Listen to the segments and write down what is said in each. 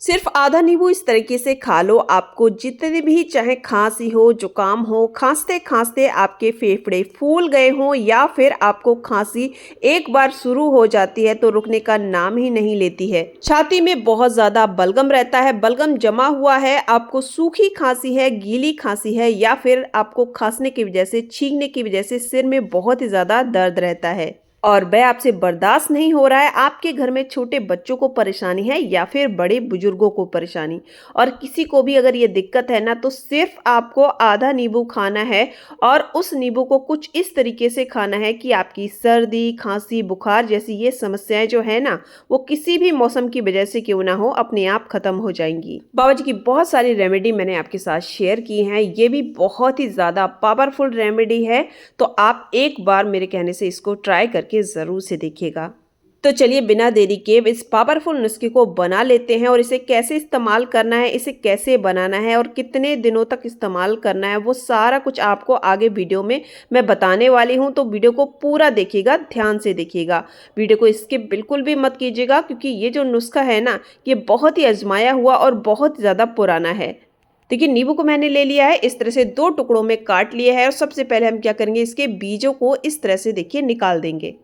सिर्फ आधा नींबू इस तरीके से खा लो, आपको जितने भी चाहे खांसी हो, जुकाम हो, खांसते खांसते आपके फेफड़े फूल गए हों या फिर आपको खांसी एक बार शुरू हो जाती है तो रुकने का नाम ही नहीं लेती है। छाती में बहुत ज्यादा बलगम रहता है, बलगम जमा हुआ है, आपको सूखी खांसी है, गीली खांसी है या फिर आपको खांसने की वजह से, छींकने की वजह से सिर में बहुत ही ज्यादा दर्द रहता है और वह आपसे बर्दाश्त नहीं हो रहा है, आपके घर में छोटे बच्चों को परेशानी है या फिर बड़े बुजुर्गों को परेशानी, और किसी को भी अगर ये दिक्कत है ना तो सिर्फ आपको आधा नींबू खाना है और उस नींबू को कुछ इस तरीके से खाना है कि आपकी सर्दी, खांसी, बुखार जैसी ये समस्याएं जो है ना वो किसी भी मौसम की वजह से क्यों ना हो अपने आप खत्म हो जाएंगी। बाबा जी की बहुत सारी रेमेडी मैंने आपके साथ शेयर की हैं, ये भी बहुत ही ज़्यादा पावरफुल रेमेडी है, तो आप एक बार मेरे कहने से इसको ट्राई करके ज़रूर से देखिएगा। तो चलिए बिना देरी के इस पावरफुल नुस्खे को बना लेते हैं और इसे कैसे इस्तेमाल करना है, इसे कैसे बनाना है और कितने दिनों तक इस्तेमाल करना है, वो सारा कुछ आपको आगे वीडियो में मैं बताने वाली हूँ। तो वीडियो को पूरा देखिएगा, ध्यान से देखिएगा, वीडियो को स्किप बिल्कुल भी मत कीजिएगा, क्योंकि ये जो नुस्खा है ना ये बहुत ही आजमाया हुआ और बहुत ज़्यादा पुराना है। देखिए नींबू को मैंने ले लिया है, इस तरह से दो टुकड़ों में काट लिया है और सबसे पहले हम क्या करेंगे, इसके बीजों को इस तरह से देखिए निकाल देंगे।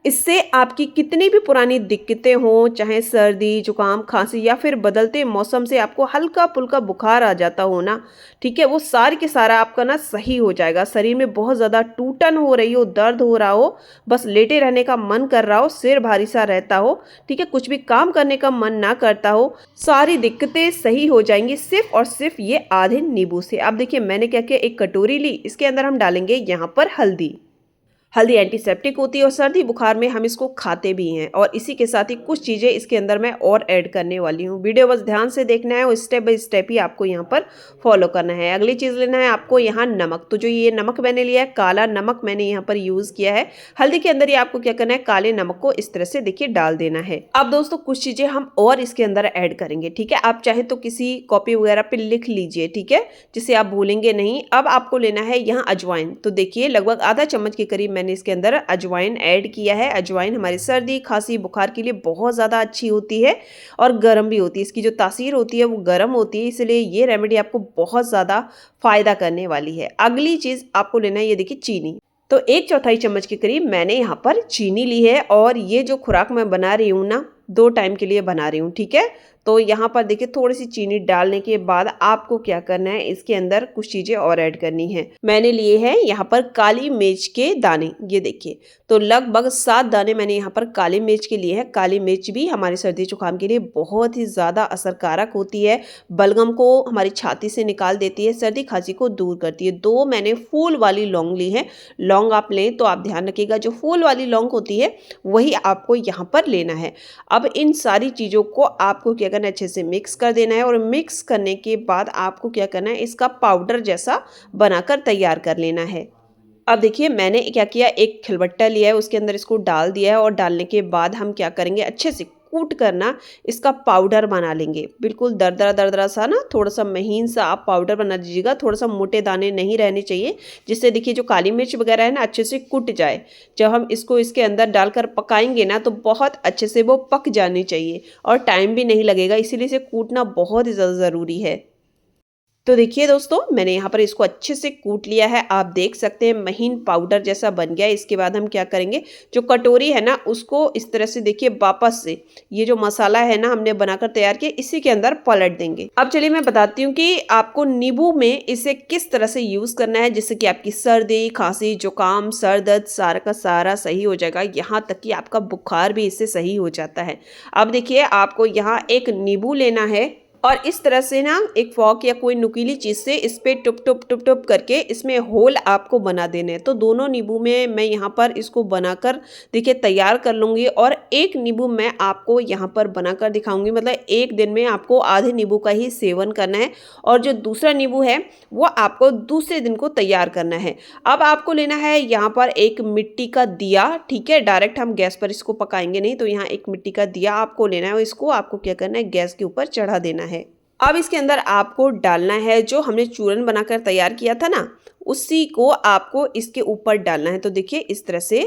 इससे आपकी कितनी भी पुरानी दिक्कतें हों, चाहे सर्दी, जुकाम, खांसी या फिर बदलते मौसम से आपको हल्का फुल्का बुखार आ जाता हो ना, ठीक है, वो सारी के सारा आपका ना सही हो जाएगा। शरीर में बहुत ज़्यादा टूटन हो रही हो, दर्द हो रहा हो, बस लेटे रहने का मन कर रहा हो, सिर भारी सा रहता हो, ठीक है, कुछ भी काम करने का मन ना करता हो, सारी दिक्कतें सही हो जाएंगी सिर्फ और सिर्फ ये आधे नींबू से। अब देखिए मैंने क्या किया, एक कटोरी ली, इसके अंदर हम डालेंगे यहाँ पर हल्दी। हल्दी एंटीसेप्टिक होती है और सर्दी बुखार में हम इसको खाते भी हैं, और इसी के साथ ही कुछ चीज़ें इसके अंदर मैं और ऐड करने वाली हूँ। वीडियो बस ध्यान से देखना है और स्टेप बाय स्टेप ही आपको यहाँ पर फॉलो करना है। अगली चीज़ लेना है आपको यहाँ नमक। तो जो ये नमक मैंने लिया है, काला नमक मैंने यहाँ पर यूज़ किया है। हल्दी के अंदर ही आपको क्या करना है, काले नमक को इस तरह से देखिए डाल देना है। अब दोस्तों कुछ चीज़ें हम और इसके अंदर ऐड करेंगे, ठीक है, आप चाहे तो किसी कॉपी वगैरह पे लिख लीजिए, ठीक है, जिससे आप भूलेंगे नहीं। अब आपको लेना है यहाँ अजवाइन। तो देखिए लगभग आधा चम्मच के करीब मैंने इसके अंदर अजवाइन ऐड किया है। अजवाइन हमारी सर्दी, खांसी, बुखार के लिए बहुत ज़्यादा अच्छी होती है और गर्म भी होती है, इसकी जो तासीर होती है वो गर्म होती है, इसलिए ये रेमेडी आपको बहुत ज़्यादा फायदा करने वाली है। अगली चीज़ आपको लेना है, ये देखिए चीनी। तो 1/4 चम्मच के करीब मैंने यहाँ पर चीनी ली है और ये जो खुराक मैं बना रही हूँ ना, 2 टाइम के लिए बना रही हूँ, ठीक है। तो यहाँ पर देखिए थोड़ी सी चीनी डालने के बाद आपको क्या करना है, इसके अंदर कुछ चीज़ें और ऐड करनी है। मैंने लिए हैं यहाँ पर काली मिर्च के दाने, ये देखिए, तो लगभग 7 दाने मैंने यहाँ पर काली मिर्च के लिए हैं। काली मिर्च भी हमारी सर्दी जुकाम के लिए बहुत ही ज़्यादा असरकारक होती है, बलगम को हमारी छाती से निकाल देती है, सर्दी खांसी को दूर करती है। 2 मैंने फूल वाली लौंग ली है। लौंग आप लें तो आप ध्यान रखिएगा जो फूल वाली लौंग होती है वही आपको यहाँ पर लेना है। अब इन सारी चीज़ों को आपको क्या करना है, अच्छे से मिक्स कर देना है और मिक्स करने के बाद आपको क्या करना है, इसका पाउडर जैसा बनाकर तैयार कर लेना है। अब देखिए मैंने क्या किया, एक खिलबट्टा लिया है, उसके अंदर इसको डाल दिया है और डालने के बाद हम क्या करेंगे, अच्छे से कूट करना इसका पाउडर बना लेंगे। बिल्कुल दरदरा दरदरा सा ना, थोड़ा सा महीन सा आप पाउडर बना दीजिएगा, थोड़ा सा मोटे दाने नहीं रहने चाहिए, जिससे देखिए जो काली मिर्च वगैरह है ना अच्छे से कुट जाए। जब हम इसको इसके अंदर डालकर पकाएंगे ना तो बहुत अच्छे से वो पक जानी चाहिए और टाइम भी नहीं लगेगा, इसीलिए इसे कूटना बहुत ही ज़्यादा ज़रूरी है। तो देखिए दोस्तों मैंने यहाँ पर इसको अच्छे से कूट लिया है, आप देख सकते हैं महीन पाउडर जैसा बन गया है। इसके बाद हम क्या करेंगे, जो कटोरी है ना उसको इस तरह से देखिए वापस से ये जो मसाला है ना हमने बनाकर तैयार किया इसी के अंदर पलट देंगे। अब चलिए मैं बताती हूँ कि आपको नींबू में इसे किस तरह से यूज करना है जिससे कि आपकी सर्दी, खांसी, जुकाम, सर दर्द सारा का सारा सही हो जाएगा, यहाँ तक कि आपका बुखार भी इससे सही हो जाता है। अब देखिए आपको यहाँ एक नींबू लेना है और इस तरह से ना एक फॉक या कोई नुकीली चीज़ से इस पे टुप टुप टुप टुप करके इसमें होल आपको बना देने हैं। तो दोनों नींबू में मैं यहाँ पर इसको बनाकर देखिए तैयार कर लूँगी और एक नींबू मैं आपको यहाँ पर बनाकर दिखाऊंगी। मतलब एक दिन में आपको आधे नींबू का ही सेवन करना है और जो दूसरा नींबू है वो आपको दूसरे दिन को तैयार करना है। अब आपको लेना है यहाँ पर एक मिट्टी का दिया, ठीक है, डायरेक्ट हम गैस पर इसको पकाएंगे नहीं, तो यहाँ एक मिट्टी का दिया आपको लेना है और इसको आपको क्या करना है, गैस के ऊपर चढ़ा देना है। अब इसके अंदर आपको डालना है जो हमने चूरन बनाकर तैयार किया था ना, उसी को आपको इसके ऊपर डालना है। तो देखिए इस तरह से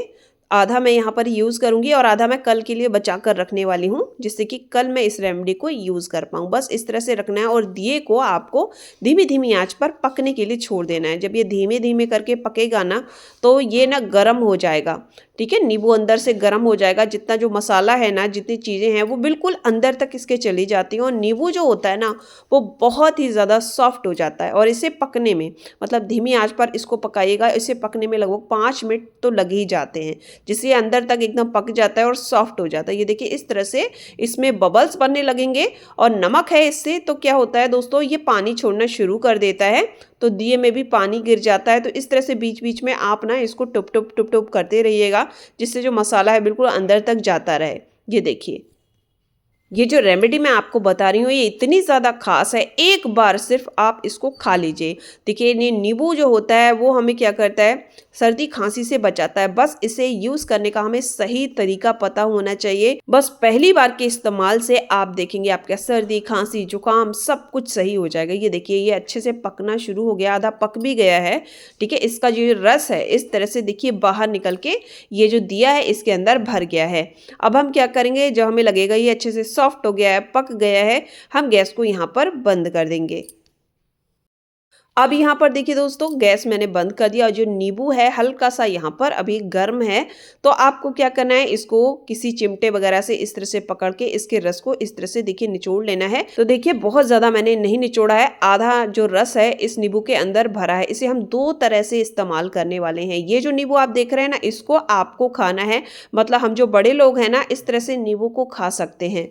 आधा मैं यहाँ पर यूज़ करूँगी और आधा मैं कल के लिए बचा कर रखने वाली हूँ, जिससे कि कल मैं इस रेमेडी को यूज़ कर पाऊँ। बस इस तरह से रखना है और दिए को आपको धीमी-धीमी आँच पर पकने के लिए छोड़ देना है। जब ये धीमे-धीमे करके पकेगा ना, तो ये ना गरम हो जाएगा, ठीक है? नींबू अंदर से गरम हो जाएगा, जितना जो मसाला है ना, जितनी चीज़ें हैं, वो बिल्कुल अंदर तक इसके चली जाती हैं और नींबू जो होता है ना, वो बहुत ही ज़्यादा सॉफ्ट हो जाता है और इसे पकने में मतलब धीमी आँच पर इसको पकाइएगा, इसे पकने में लगभग 5 मिनट तो लग ही जाते हैं, जिससे अंदर तक एकदम पक जाता है और सॉफ्ट हो जाता है। ये देखिए इस तरह से इसमें बबल्स बनने लगेंगे और नमक है इससे तो क्या होता है दोस्तों, ये पानी छोड़ना शुरू कर देता है, तो दिए में भी पानी गिर जाता है। तो इस तरह से बीच-बीच में आप ना इसको टुप-टुप करते रहिएगा, जिससे जो मसाला है बिल्कुल अंदर तक जाता रहे। ये देखिए। ये जो रेमेडी मैं आपको बता रही हूँ ये इतनी ज़्यादा ख़ास है, एक बार सिर्फ आप इसको खा लीजिए। देखिए ये नींबू जो होता है वो हमें क्या करता है, सर्दी खांसी से बचाता है। बस इसे यूज़ करने का हमें सही तरीका पता होना चाहिए। बस पहली बार के इस्तेमाल से आप देखेंगे आपका सर्दी खांसी जुकाम सब कुछ सही हो जाएगा। ये देखिए ये अच्छे से पकना शुरू हो गया, आधा पक भी गया है, ठीक है। इसका जो रस है इस तरह से देखिए बाहर निकल के ये जो दिया है इसके अंदर भर गया है। अब हम क्या करेंगे, जब हमें लगेगा ये अच्छे से सॉफ्ट हो गया है, पक गया है, हम गैस को यहाँ पर बंद कर देंगे। अब यहाँ पर देखिए दोस्तों गैस मैंने बंद कर दिया और जो नींबू है हल्का सा यहाँ पर अभी गर्म है, तो आपको क्या करना है, इसको किसी चिमटे वगैरह से इस तरह से पकड़ के इसके रस को इस तरह से देखिए निचोड़ लेना है। तो देखिए बहुत ज़्यादा मैंने नहीं निचोड़ा है, आधा जो रस है इस नींबू के अंदर भरा है। इसे हम 2 तरह से इस्तेमाल करने वाले हैं। ये जो नींबू आप देख रहे हैं ना, इसको आपको खाना है, मतलब हम जो बड़े लोग हैं ना इस तरह से नींबू को खा सकते हैं।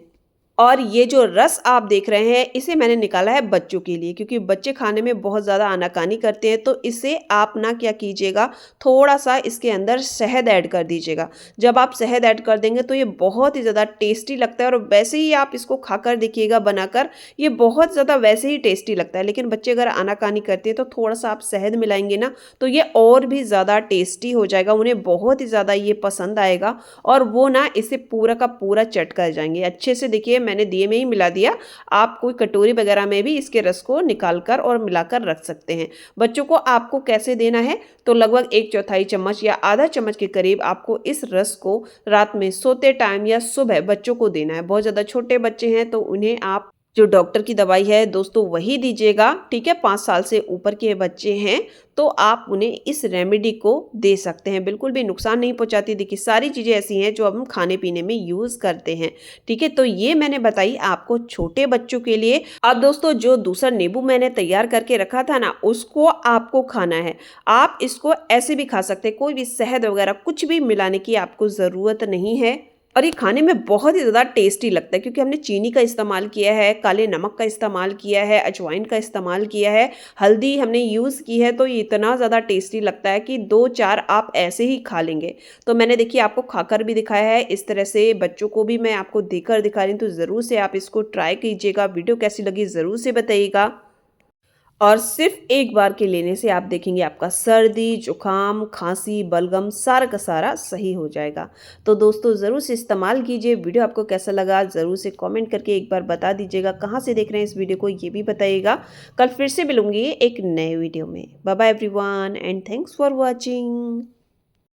और ये जो रस आप देख रहे हैं इसे मैंने निकाला है बच्चों के लिए, क्योंकि बच्चे खाने में बहुत ज़्यादा आनाकानी करते हैं। तो इसे आप ना क्या कीजिएगा, थोड़ा सा इसके अंदर शहद ऐड कर दीजिएगा। जब आप शहद ऐड कर देंगे तो ये बहुत ही ज़्यादा टेस्टी लगता है और वैसे ही आप इसको खाकर देखिएगा बनाकर, ये बहुत ज़्यादा वैसे ही टेस्टी लगता है। लेकिन बच्चे अगर आनाकानी करते हैं तो थोड़ा सा आप शहद मिलाएंगे ना तो ये और भी ज़्यादा टेस्टी हो जाएगा, उन्हें बहुत ही ज़्यादा ये पसंद आएगा और वो ना इसे पूरा का पूरा चट कर जाएंगे अच्छे से। देखिए मैंने दिए में ही मिला दिया, आप कोई कटोरी वगैरह में भी इसके रस को निकाल कर और मिलाकर रख सकते हैं। बच्चों को आपको कैसे देना है, तो लगभग 1/4 चम्मच या आधा चम्मच के करीब आपको इस रस को रात में सोते टाइम या सुबह बच्चों को देना है। बहुत ज़्यादा छोटे बच्चे हैं तो उन्हें आप जो डॉक्टर की दवाई है दोस्तों वही दीजिएगा, ठीक है। 5 साल से ऊपर के बच्चे हैं तो आप उन्हें इस रेमेडी को दे सकते हैं, बिल्कुल भी नुकसान नहीं पहुंचाती। देखिए सारी चीज़ें ऐसी हैं जो हम खाने पीने में यूज़ करते हैं, ठीक है। तो ये मैंने बताई आपको छोटे बच्चों के लिए। अब दोस्तों जो दूसरा नींबू मैंने तैयार करके रखा था ना, उसको आपको खाना है। आप इसको ऐसे भी खा सकते हैं, कोई भी शहद वगैरह कुछ भी मिलाने की आपको ज़रूरत नहीं है और ये खाने में बहुत ही ज़्यादा टेस्टी लगता है, क्योंकि हमने चीनी का इस्तेमाल किया है, काले नमक का इस्तेमाल किया है, अजवाइन का इस्तेमाल किया है, हल्दी हमने यूज़ की है। तो ये इतना ज़्यादा टेस्टी लगता है कि 2-4 आप ऐसे ही खा लेंगे। तो मैंने देखिए आपको खाकर भी दिखाया है इस तरह से, बच्चों को भी मैं आपको देकर दिखा रही हूँ। तो ज़रूर से आप इसको ट्राई कीजिएगा। वीडियो कैसी लगी ज़रूर से बताइएगा। और सिर्फ एक बार के लेने से आप देखेंगे आपका सर्दी जुकाम खांसी बलगम सारा का सारा सही हो जाएगा। तो दोस्तों ज़रूर से इस्तेमाल कीजिए। वीडियो आपको कैसा लगा ज़रूर से कमेंट करके एक बार बता दीजिएगा। कहाँ से देख रहे हैं इस वीडियो को ये भी बताइएगा। कल फिर से मिलूंगी एक नए वीडियो में। Bye bye everyone and thanks for watching.